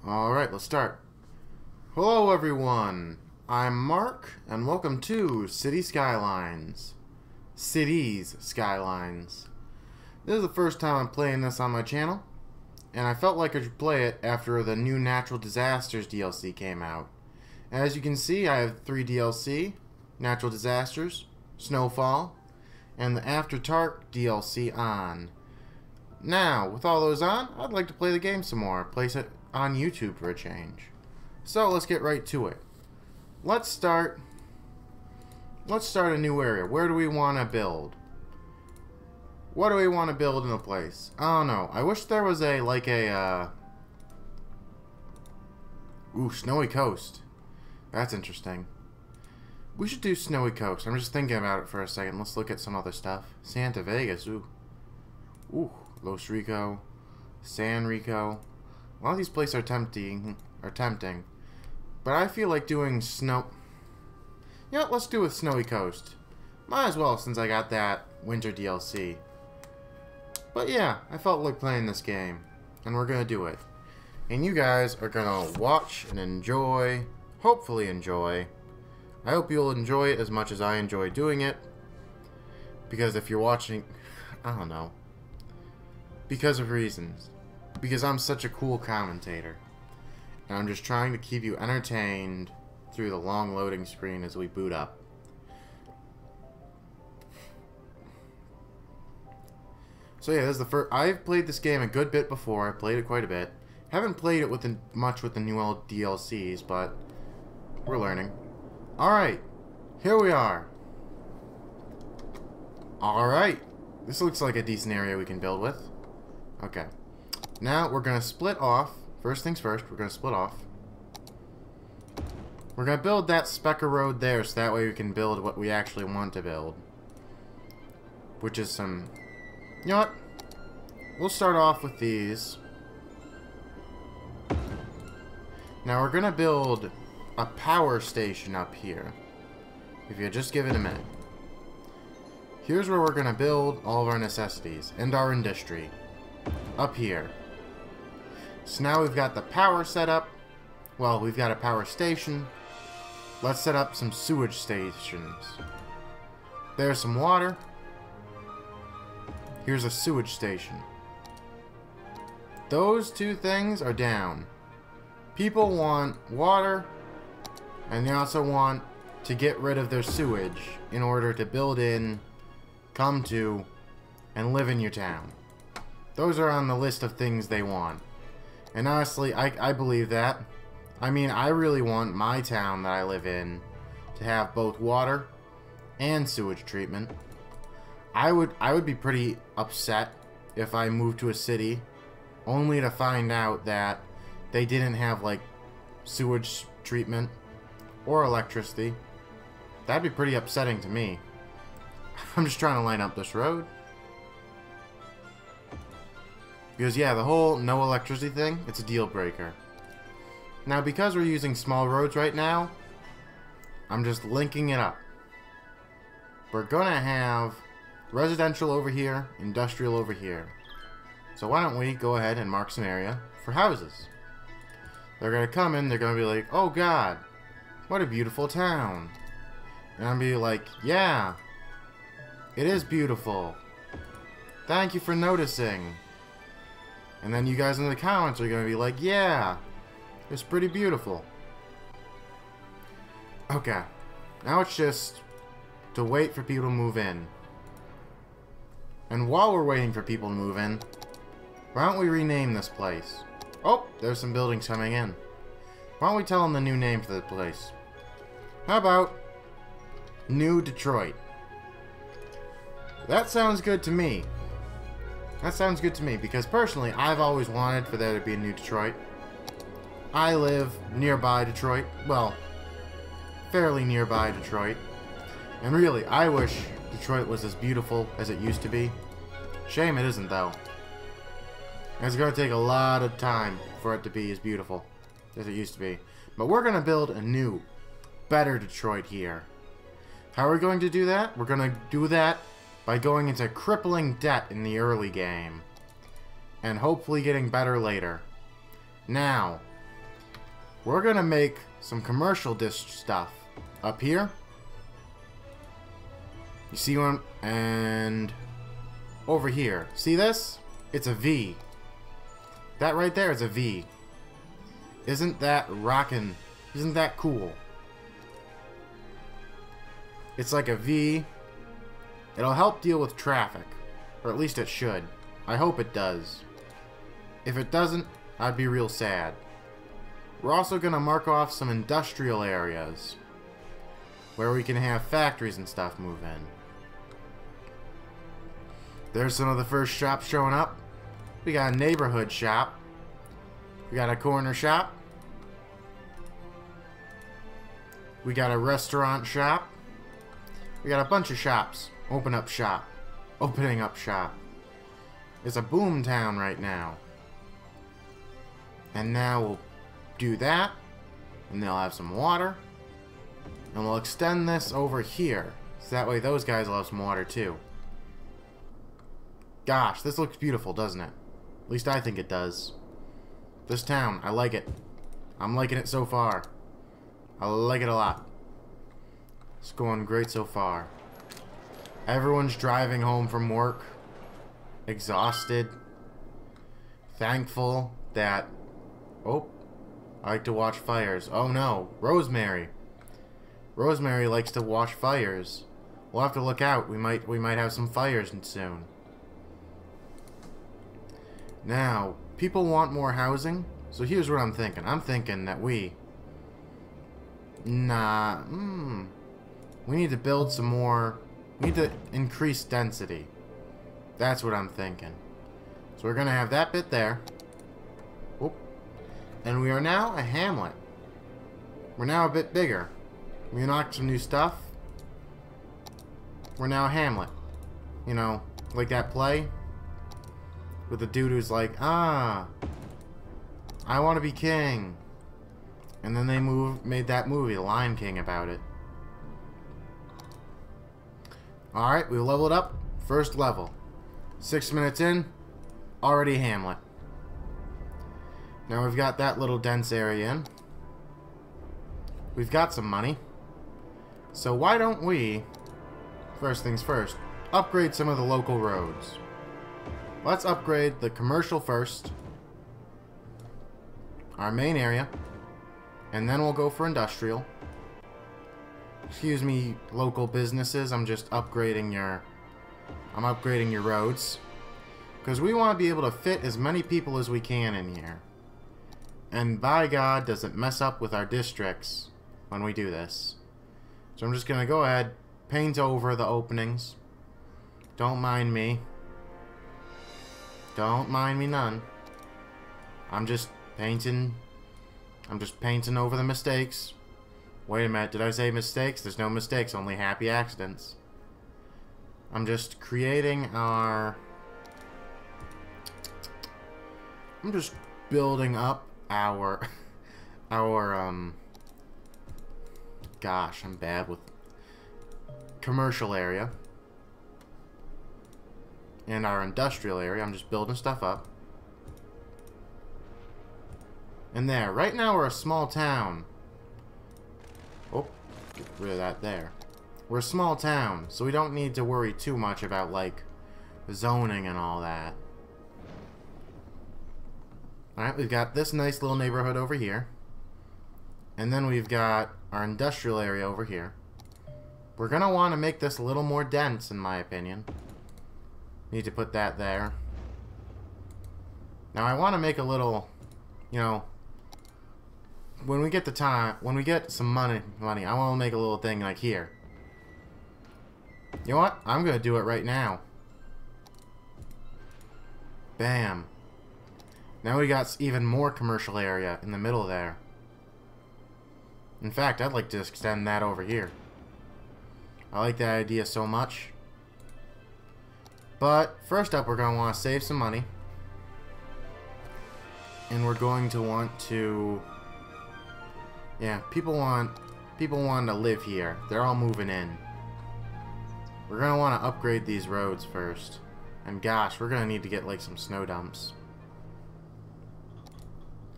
Alright, let's start. Hello everyone, I'm Mark, and welcome to Cities Skylines. Cities Skylines. This is the first time I'm playing this on my channel, and I felt like I should play it after the new Natural Disasters DLC came out. As you can see, I have 3 DLC, Natural Disasters, Snowfall, and the After Dark DLC on. Now, with all those on, I'd like to play the game some more, place it on YouTube for a change. So let's get right to it. Let's start a new area. Where do we want to build? What do we want to build in a place? I don't know. I wish there was Snowy Coast. That's interesting. We should do Snowy Coast. I'm just thinking about it for a second. Let's look at some other stuff. Santa Vegas. Ooh. Los Rico. San Rico. A lot of these places are tempting. But I feel like doing snow... Yeah, let's do with Snowy Coast. Might as well, since I got that winter DLC. But yeah, I felt like playing this game. And we're gonna do it. And you guys are gonna watch and enjoy. Hopefully enjoy. I hope you'll enjoy it as much as I enjoy doing it. Because if you're watching... I don't know. Because of reasons. Because I'm such a cool commentator. And I'm just trying to keep you entertained through the long loading screen as we boot up. So yeah, this is the first... I've played this game a good bit before. I played it quite a bit. Haven't played it much with the new DLCs, but we're learning. Alright, here we are. Alright, this looks like a decent area we can build with. Okay. Now, we're going to split off. First things first, we're going to split off. We're going to build that speck of road there, so that way we can build what we actually want to build. Which is some... You know what? We'll start off with these. Now, we're going to build a power station up here. If you just give it a minute. Here's where we're going to build all of our necessities and our industry. Up here. So now we've got the power set up. Well, we've got a power station. Let's set up some sewage stations. There's some water. Here's a sewage station. Those two things are down. People want water, and they also want to get rid of their sewage in order to build in, come to, and live in your town. Those are on the list of things they want. And honestly, I believe that. I mean, I really want my town that I live in to have both water and sewage treatment. I would be pretty upset if I moved to a city only to find out that they didn't have, like, sewage treatment or electricity. That'd be pretty upsetting to me. I'm just trying to line up this road. Because, yeah, the whole no electricity thing, it's a deal breaker. Now, because we're using small roads right now, I'm just linking it up. We're gonna have residential over here, industrial over here. So why don't we go ahead and mark some area for houses. They're gonna come in, they're gonna be like, oh god, what a beautiful town. And I'm gonna be like, yeah, it is beautiful. Thank you for noticing. And then you guys in the comments are going to be like, yeah, it's pretty beautiful. Okay. Now it's just to wait for people to move in. And while we're waiting for people to move in, why don't we rename this place? Oh, there's some buildings coming in. Why don't we tell them the new name for the place? How about New Detroit? That sounds good to me. That sounds good to me, because personally, I've always wanted for there to be a new Detroit. I live nearby Detroit. Well, fairly nearby Detroit. And really, I wish Detroit was as beautiful as it used to be. Shame it isn't, though. It's going to take a lot of time for it to be as beautiful as it used to be. But we're going to build a new, better Detroit here. How are we going to do that? We're going to do that by going into crippling debt in the early game, and hopefully getting better later. Now, we're gonna make some commercial dish stuff up here. You see one? And over here. See this? It's a V. That right there is a V. Isn't that rockin'? Isn't that cool? It's like a V. It'll help deal with traffic. Or at least it should. I hope it does. If it doesn't, I'd be real sad. We're also going to mark off some industrial areas where we can have factories and stuff move in. There's some of the first shops showing up. We got a neighborhood shop. We got a corner shop. We got a restaurant shop. We got a bunch of shops. Opening up shop. It's a boom town right now. And now we'll do that. And they'll have some water. And we'll extend this over here. So that way those guys will have some water too. Gosh, this looks beautiful, doesn't it? At least I think it does. This town, I like it. I'm liking it so far. I like it a lot. It's going great so far. Everyone's driving home from work. Exhausted. Thankful that... Oh, I like to watch fires. Oh no, Rosemary. Rosemary likes to watch fires. We'll have to look out. We might have some fires soon. Now, people want more housing. So here's what I'm thinking. I'm thinking that we need to build some more. We need to increase density. That's what I'm thinking. So we're gonna have that bit there. Whoop. And we are now a hamlet. We're now a bit bigger. We unlocked some new stuff. We're now a hamlet. You know, like that play with the dude who's like, I want to be king. And then they made that movie, The Lion King, about it. Alright, we leveled up. First level. 6 minutes in, already hamlet. Now we've got that little dense area in. We've got some money. So why don't we, first things first, upgrade some of the local roads. Let's upgrade the commercial first. Our main area. And then we'll go for industrial. Excuse me, local businesses. I'm just upgrading your... I'm upgrading your roads. Because we want to be able to fit as many people as we can in here. And by God, does it mess up with our districts when we do this. So I'm just going to go ahead, paint over the openings. Don't mind me. Don't mind me none. I'm just painting over the mistakes. Wait a minute, did I say mistakes? There's no mistakes, only happy accidents. I'm just creating our... I'm just building up our... Gosh, I'm bad with... commercial area. And our industrial area. I'm just building stuff up. And there. Right now we're a small town. Oh, get rid of that there. We're a small town, so we don't need to worry too much about, like, zoning and all that. Alright, we've got this nice little neighborhood over here. And then we've got our industrial area over here. We're going to want to make this a little more dense, in my opinion. Need to put that there. Now, I want to make a little, you know... When we get the time, when we get some money, I want to make a little thing like here. You know what? I'm going to do it right now. Bam. Now we got even more commercial area in the middle there. In fact, I'd like to extend that over here. I like that idea so much. But first up, we're going to want to save some money. And we're going to want to... Yeah, people want to live here. They're all moving in. We're going to want to upgrade these roads first. And gosh, we're going to need to get like some snow dumps.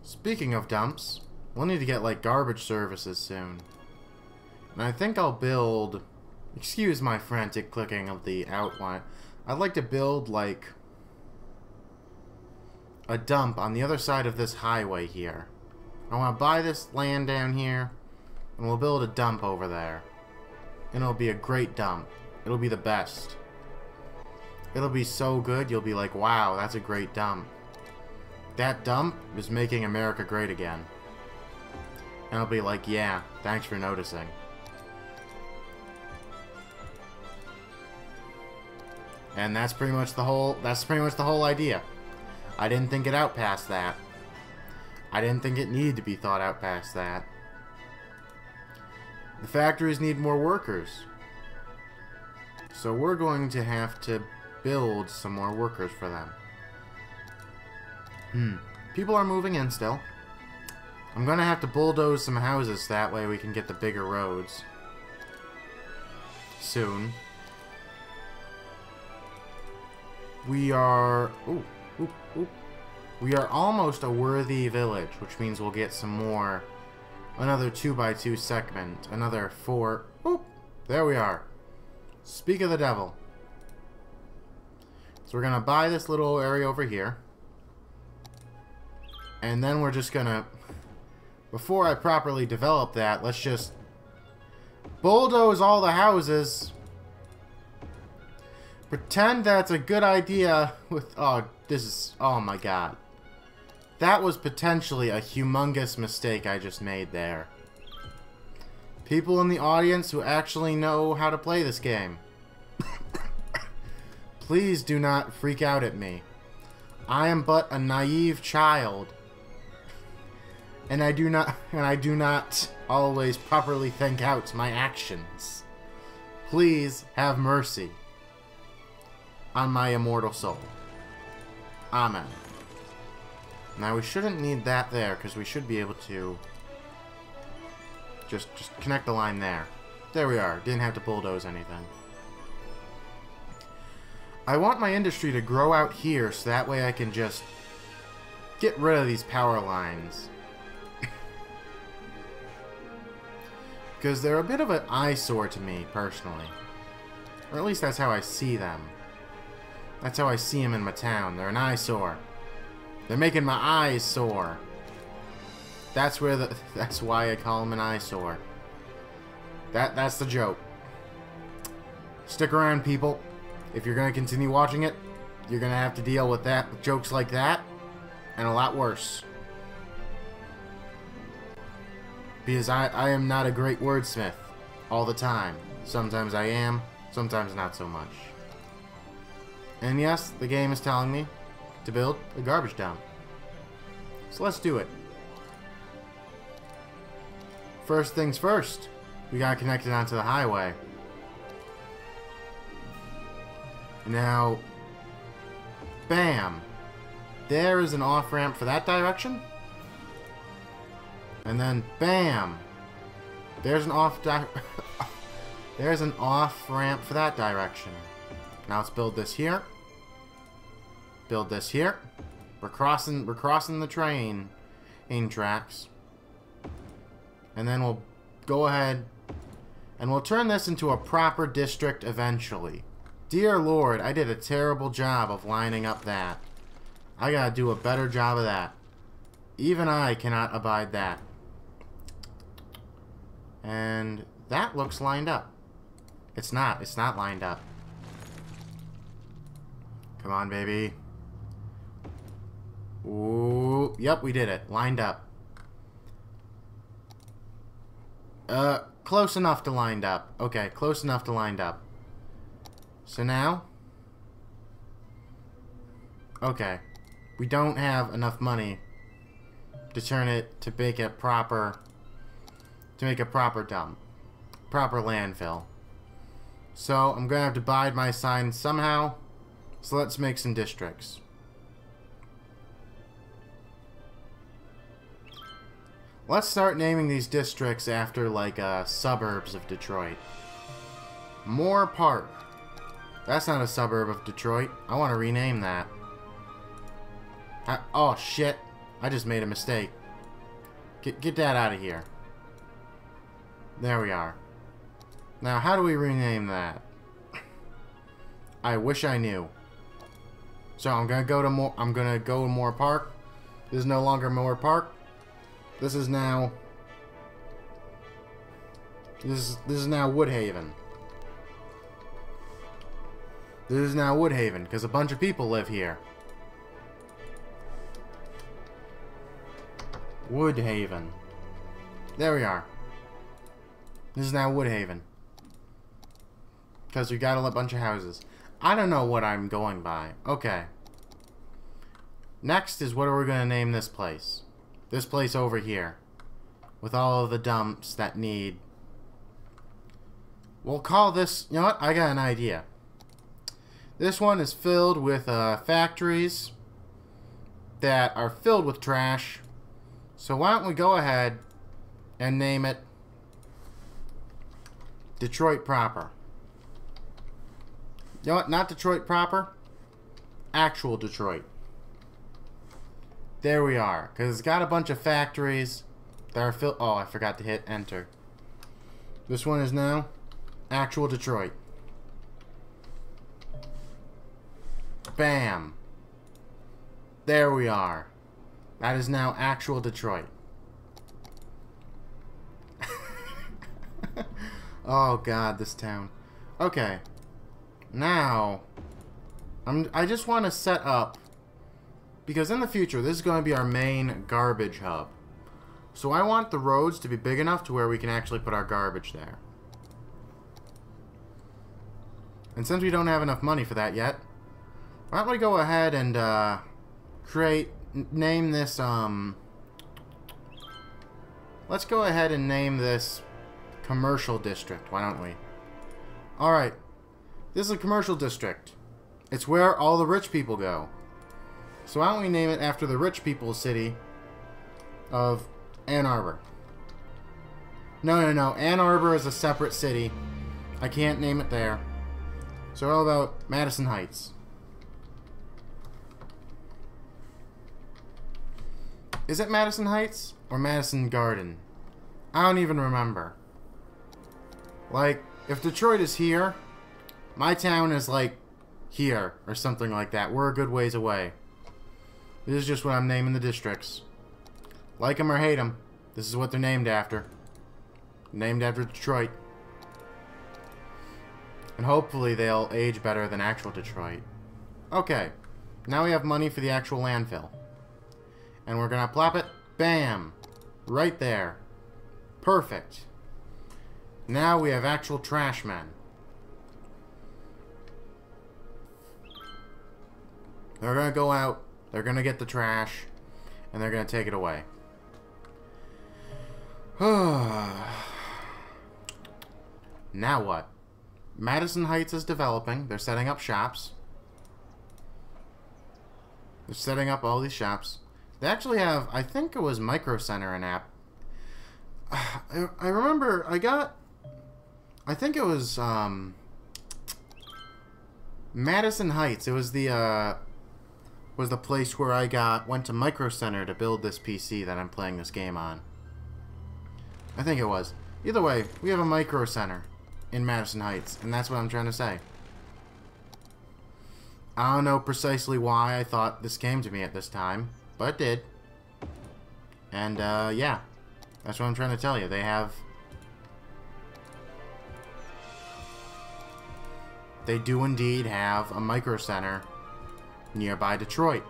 Speaking of dumps, We'll need to get, like, garbage services soon. And I think I'll build... Excuse my frantic clicking of the outline. I'd like to build, like, a dump on the other side of this highway here. I want to buy this land down here, and we'll build a dump over there. And it'll be a great dump. It'll be the best. It'll be so good, you'll be like, wow, that's a great dump. That dump is making America great again. And I'll be like, yeah, thanks for noticing. And that's pretty much the whole idea. I didn't think it out past that. I didn't think it needed to be thought out past that. The factories need more workers. So we're going to have to build some more workers for them. People are moving in still. I'm gonna have to bulldoze some houses so that way we can get the bigger roads. Soon. We are... We are almost a worthy village, which means we'll get some more... Another 2x2 segment. Another 4... There we are. Speak of the devil. So we're gonna buy this little area over here. And then we're just gonna... Before I properly develop that, let's just... bulldoze all the houses. Pretend that's a good idea with... Oh, this is... Oh my god. That was potentially a humongous mistake I just made there. People in the audience who actually know how to play this game. Please do not freak out at me. I am but a naive child. And I do not always properly think out my actions. Please have mercy on my immortal soul. Amen. Now we shouldn't need that there, because we should be able to just connect the line there. There we are. Didn't have to bulldoze anything. I want my industry to grow out here, so that way I can just get rid of these power lines. Because they're a bit of an eyesore to me, personally. Or at least that's how I see them. That's how I see them in my town. They're an eyesore. They're making my eyes sore. That's why I call them an eyesore. That's the joke. Stick around, people. If you're going to continue watching it, you're going to have to deal with jokes like that, and a lot worse. Because I am not a great wordsmith all the time. Sometimes I am, sometimes not so much. And yes, the game is telling me to build a garbage dump. So let's do it. First things first, we got connected onto the highway. Now, bam! There is an off-ramp for that direction. And then, bam! There's an there's an off-ramp for that direction. Now let's build this here. Build this here. We're crossing the train tracks. And then we'll go ahead and we'll turn this into a proper district eventually. Dear Lord, I did a terrible job of lining up that. I gotta do a better job of that. Even I cannot abide that. And that looks lined up. It's not. It's not lined up. Come on, baby. Ooh. Yep, we did it. Lined up. Close enough to lined up. Okay, close enough to lined up. So now... Okay. We don't have enough money to turn it to make a proper... To make a proper dump. Proper landfill. So, I'm gonna have to bide my sign somehow. So let's make some districts. Let's start naming these districts after, like, suburbs of Detroit. Moore Park. That's not a suburb of Detroit. I want to rename that. Oh, shit. I just made a mistake. Get that out of here. There we are. Now, how do we rename that? I wish I knew. So I'm gonna go to Moore Park. This is no longer Moore Park. This is now. This is now Woodhaven. This is now Woodhaven because a bunch of people live here. Woodhaven. There we are. This is now Woodhaven. Because we got a bunch of houses. I don't know what I'm going by. Okay. Next is what are we going to name this place? This place over here. With all of the dumps that need... We'll call this... You know what? I got an idea. This one is filled with factories that are filled with trash. So why don't we go ahead and name it Detroit proper. You know what? Not Detroit proper. Actual Detroit. There we are. Because it's got a bunch of factories that are filled... Oh, I forgot to hit enter. This one is now actual Detroit. Bam. There we are. That is now actual Detroit. Oh god, this town. Okay. Now, I just want to set up, because in the future, this is going to be our main garbage hub. So I want the roads to be big enough to where we can actually put our garbage there. And since we don't have enough money for that yet, why don't we go ahead and name this, let's go ahead and name this Commercial District, why don't we? Alright, this is a commercial district. It's where all the rich people go. So why don't we name it after the rich people's city of Ann Arbor. No. Ann Arbor is a separate city. I can't name it there. So how about Madison Heights? Is it Madison Heights or Madison Garden? I don't even remember. Like, if Detroit is here, my town is like here or something like that. We're a good ways away. This is just what I'm naming the districts. Like them or hate them, this is what they're named after. Named after Detroit. And hopefully they'll age better than actual Detroit. Okay, now we have money for the actual landfill. And we're gonna plop it, bam, right there. Perfect. Now we have actual trash men. They're gonna go out, they're gonna get the trash, and they're gonna take it away. Now what? Madison Heights is developing. They're setting up shops. They're setting up all these shops. They actually have, I think it was Micro Center and app. I remember I think it was Madison Heights. It was the place where I went to Micro Center to build this PC that I'm playing this game on. I think it was. Either way, we have a Micro Center in Madison Heights, and that's what I'm trying to say. I don't know precisely why I thought this came to me at this time, but it did. And, yeah. That's what I'm trying to tell you. They do indeed have a Micro Center nearby Detroit.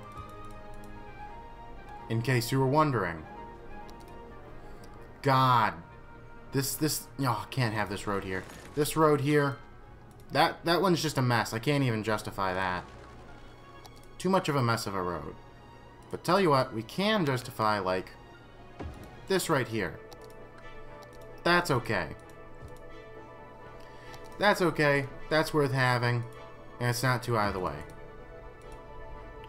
In case you were wondering. God. I can't have this road here. This road here, that one's just a mess. I can't even justify that. Too much of a mess of a road. But tell you what, we can justify, like, this right here. That's okay. That's okay. That's worth having. And it's not too out of the way.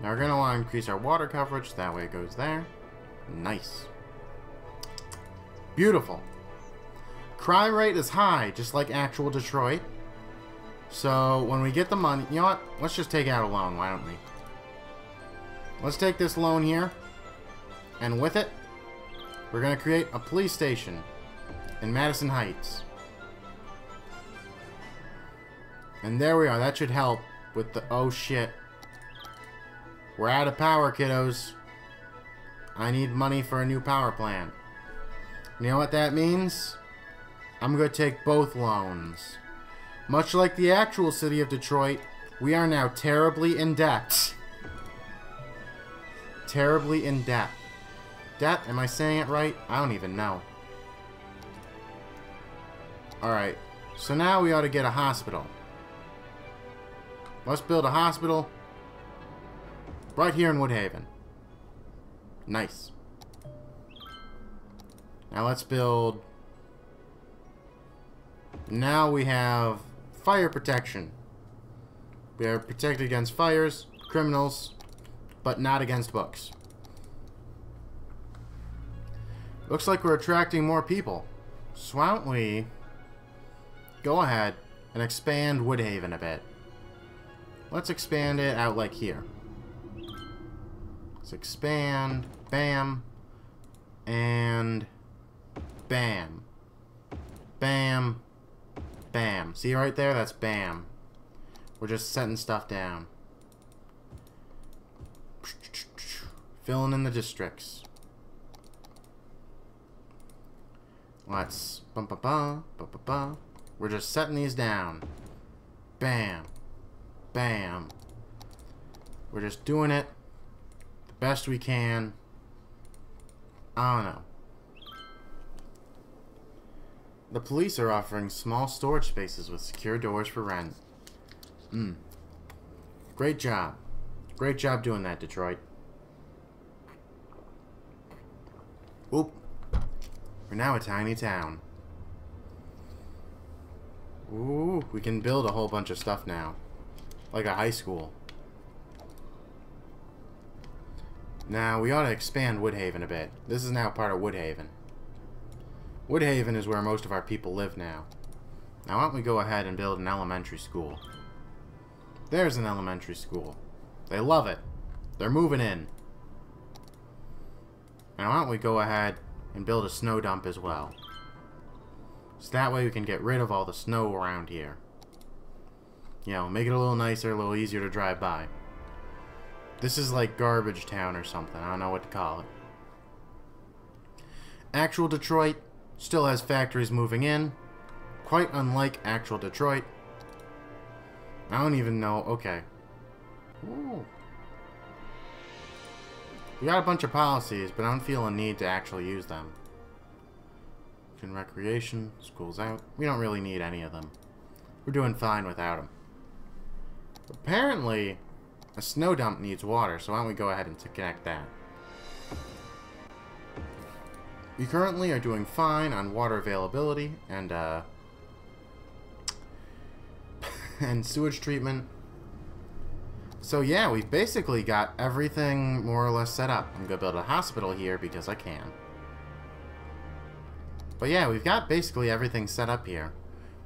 Now we're going to want to increase our water coverage. That way it goes there. Nice. Beautiful. Crime rate is high, just like actual Detroit. So when we get the money, you know what? Let's just take out a loan, why don't we? Let's take this loan here. And with it, We're gonna create a police station in Madison Heights. And there we are. That should help with the... Oh, shit. We're out of power, kiddos. I need money for a new power plant. You know what that means? I'm going to take both loans. Much like the actual city of Detroit, we are now terribly in debt. Terribly in debt. Debt? Am I saying it right? I don't even know. Alright. So now we ought to get a hospital. Let's build a hospital right here in Woodhaven. Nice. Now let's build... Now we have fire protection. We are protected against fires, criminals, but not against books. Looks like we're attracting more people. So why don't we go ahead and expand Woodhaven a bit. Let's expand it out like here. Let's expand, bam, and bam. Bam, bam. See right there? That's bam. We're just setting stuff down. Filling in the districts. Let's... We're just setting these down. Bam. Bam. We're just doing it the best we can. I don't know. The police are offering small storage spaces with secure doors for rent. Great job. Great job doing that, Detroit. Oop. We're now a tiny town. Ooh, we can build a whole bunch of stuff now. Like a high school. Now, we ought to expand Woodhaven a bit. This is now part of Woodhaven. Woodhaven is where most of our people live now. Now, why don't we go ahead and build an elementary school? There's an elementary school. They love it. They're moving in. Now, why don't we go ahead and build a snow dump as well. So that way we can get rid of all the snow around here. You know, make it a little nicer, a little easier to drive by. This is like Garbage Town or something. I don't know what to call it. Actual Detroit still has factories moving in. Quite unlike actual Detroit. I don't even know. Okay. Ooh. We got a bunch of policies, but I don't feel a need to actually use them. Recreation, school's out. We don't really need any of them. We're doing fine without them. Apparently, a snow dump needs water, so why don't we go ahead and connect that. We currently are doing fine on water availability and and sewage treatment. So yeah, we've basically got everything more or less set up. I'm gonna build a hospital here because I can. But yeah, we've got basically everything set up here.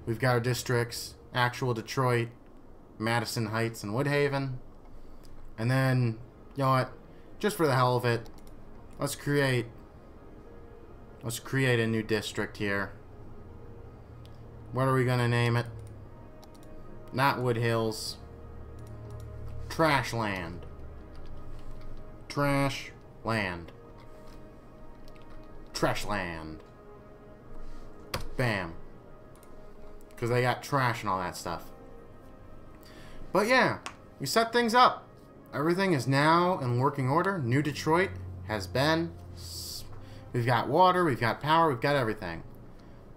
We've got our districts, actual Detroit, Madison Heights, and Woodhaven. And then, you know what? Just for the hell of it, let's create a new district here. What are we gonna name it? Not Wood Hills. Trashland. Trashland. Trashland. Bam. Because they got trash and all that stuff. But yeah, we set things up. Everything is now in working order. New Detroit has been. We've got water, we've got power, we've got everything.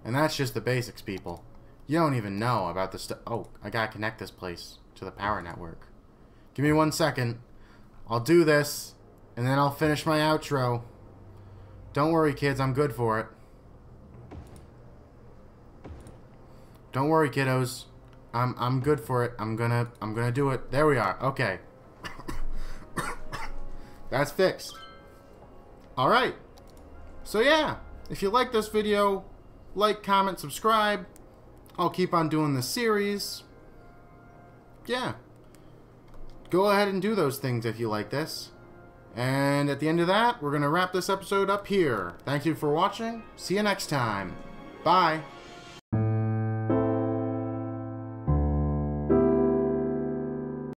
And that's just the basics, people. You don't even know about the stuff. Oh, I gotta connect this place to the power network. Give me 1 second. I'll do this, and then I'll finish my outro. Don't worry, kids, I'm good for it. Don't worry, kiddos. I'm good for it. I'm gonna do it. There we are. Okay. That's fixed. Alright. So yeah, if you like this video, like, comment, subscribe. I'll keep on doing this series. Yeah. Go ahead and do those things if you like this. And at the end of that, we're going to wrap this episode up here. Thank you for watching. See you next time. Bye.